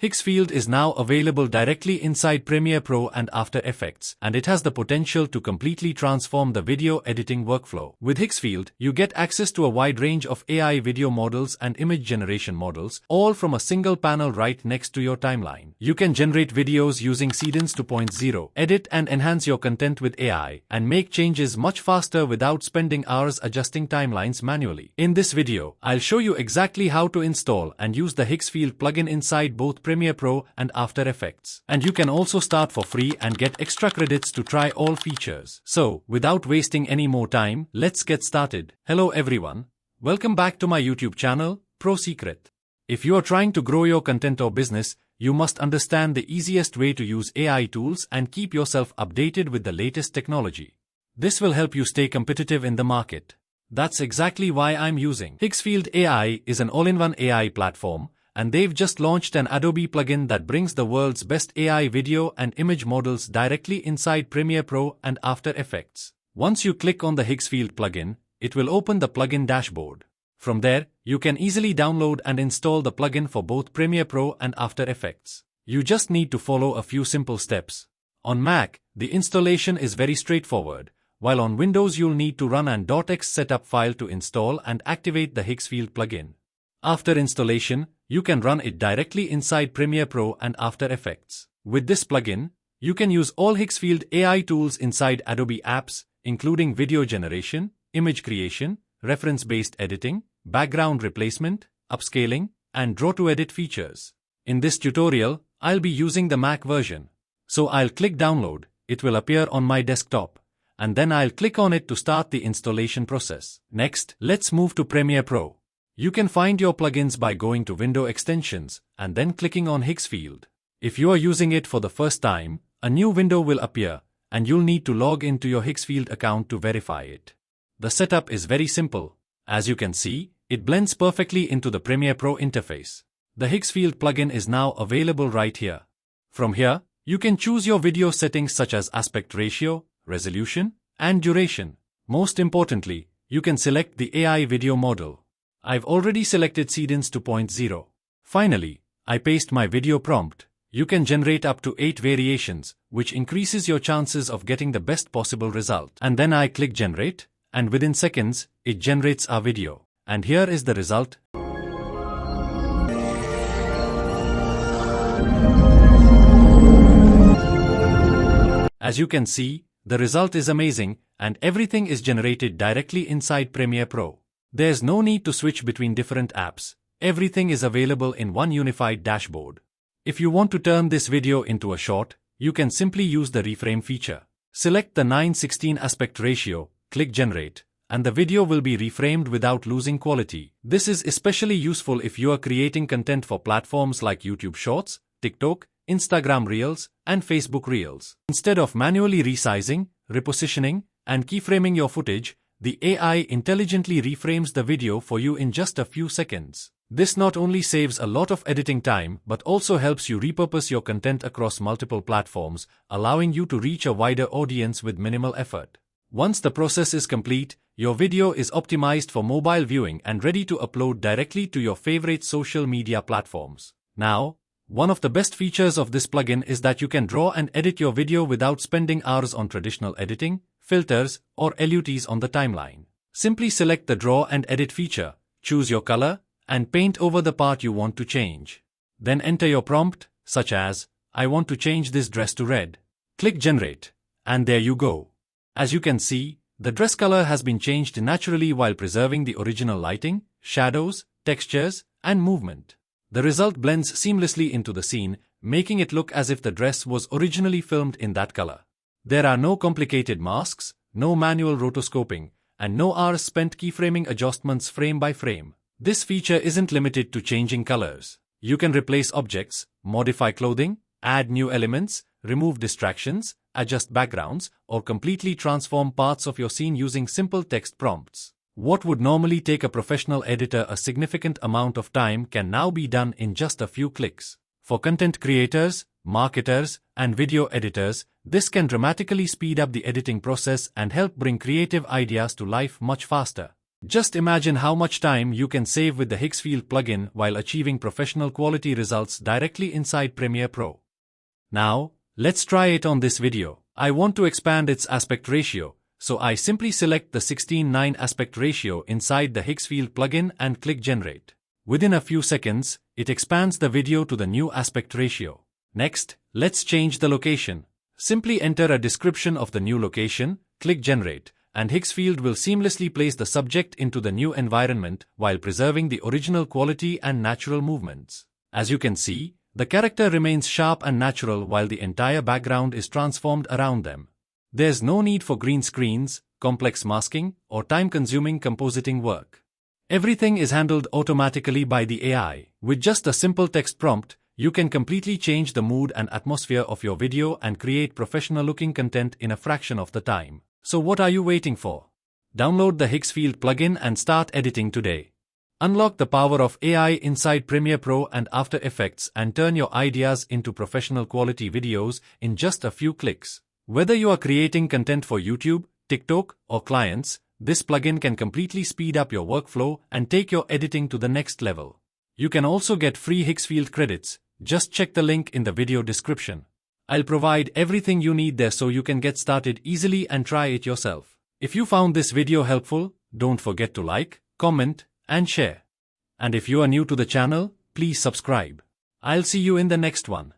Higgsfield is now available directly inside Premiere Pro and After Effects, and it has the potential to completely transform the video editing workflow. With Higgsfield, you get access to a wide range of AI video models and image generation models, all from a single panel right next to your timeline. You can generate videos using Seedance 2.0, edit and enhance your content with AI, and make changes much faster without spending hours adjusting timelines manually. In this video, I'll show you exactly how to install and use the Higgsfield plugin inside both Premiere Pro and After Effects. And you can also start for free and get extra credits to try all features. So, without wasting any more time, let's get started. Hello everyone. Welcome back to my YouTube channel, Pro Secret. If you are trying to grow your content or business, you must understand the easiest way to use AI tools and keep yourself updated with the latest technology. This will help you stay competitive in the market. That's exactly why I'm using Higgsfield AI is an all-in-one AI platform, and they've just launched an Adobe plugin that brings the world's best AI video and image models directly inside Premiere Pro and After Effects. Once you click on the Higgsfield plugin, it will open the plugin dashboard. From there, you can easily download and install the plugin for both Premiere Pro and After Effects. You just need to follow a few simple steps. On Mac, the installation is very straightforward, while on Windows you'll need to run an .x setup file to install and activate the Higgsfield plugin. After installation, you can run it directly inside Premiere Pro and After Effects. With this plugin, you can use all Higgsfield AI tools inside Adobe apps, including video generation, image creation, reference-based editing, background replacement, upscaling, and draw-to-edit features. In this tutorial, I'll be using the Mac version. So I'll click Download, it will appear on my desktop, and then I'll click on it to start the installation process. Next, let's move to Premiere Pro. You can find your plugins by going to Window Extensions and then clicking on Higgsfield. If you are using it for the first time, a new window will appear, and you'll need to log into your Higgsfield account to verify it. The setup is very simple. As you can see, it blends perfectly into the Premiere Pro interface. The Higgsfield plugin is now available right here. From here, you can choose your video settings such as aspect ratio, resolution, and duration. Most importantly, you can select the AI video model. I've already selected Seedance 2.0. Finally, I paste my video prompt. You can generate up to 8 variations, which increases your chances of getting the best possible result. And then I click Generate, and within seconds, it generates our video. And here is the result. As you can see, the result is amazing, and everything is generated directly inside Premiere Pro. There's no need to switch between different apps. Everything is available in one unified dashboard. If you want to turn this video into a short, you can simply use the Reframe feature. Select the 9:16 aspect ratio, click Generate, and the video will be reframed without losing quality. This is especially useful if you are creating content for platforms like YouTube Shorts, TikTok, Instagram Reels, and Facebook Reels. Instead of manually resizing, repositioning, and keyframing your footage, the AI intelligently reframes the video for you in just a few seconds. This not only saves a lot of editing time but also helps you repurpose your content across multiple platforms, allowing you to reach a wider audience with minimal effort. Once the process is complete, your video is optimized for mobile viewing and ready to upload directly to your favorite social media platforms. Now, one of the best features of this plugin is that you can draw and edit your video without spending hours on traditional editing, filters, or LUTs on the timeline. Simply select the Draw and Edit feature, choose your color, and paint over the part you want to change. Then enter your prompt, such as, I want to change this dress to red. Click Generate, and there you go. As you can see, the dress color has been changed naturally while preserving the original lighting, shadows, textures, and movement. The result blends seamlessly into the scene, making it look as if the dress was originally filmed in that color. There are no complicated masks, no manual rotoscoping, and no hours spent keyframing adjustments frame by frame. This feature isn't limited to changing colors. You can replace objects, modify clothing, add new elements, remove distractions, adjust backgrounds, or completely transform parts of your scene using simple text prompts. What would normally take a professional editor a significant amount of time can now be done in just a few clicks. For content creators, marketers, and video editors, this can dramatically speed up the editing process and help bring creative ideas to life much faster. Just imagine how much time you can save with the Higgsfield plugin while achieving professional quality results directly inside Premiere Pro. Now, let's try it on this video. I want to expand its aspect ratio, so I simply select the 16:9 aspect ratio inside the Higgsfield plugin and click Generate. Within a few seconds, it expands the video to the new aspect ratio. Next, let's change the location. Simply enter a description of the new location, click Generate, and Higgsfield will seamlessly place the subject into the new environment while preserving the original quality and natural movements. As you can see, the character remains sharp and natural while the entire background is transformed around them. There's no need for green screens, complex masking, or time-consuming compositing work. Everything is handled automatically by the AI. With just a simple text prompt, you can completely change the mood and atmosphere of your video and create professional-looking content in a fraction of the time. So what are you waiting for? Download the Higgsfield plugin and start editing today. Unlock the power of AI inside Premiere Pro and After Effects and turn your ideas into professional quality videos in just a few clicks. Whether you are creating content for YouTube, TikTok, or clients, this plugin can completely speed up your workflow and take your editing to the next level. You can also get free Higgsfield credits. Just check the link in the video description. I'll provide everything you need there so you can get started easily and try it yourself. If you found this video helpful, don't forget to like, comment, and share. And if you are new to the channel, please subscribe. I'll see you in the next one.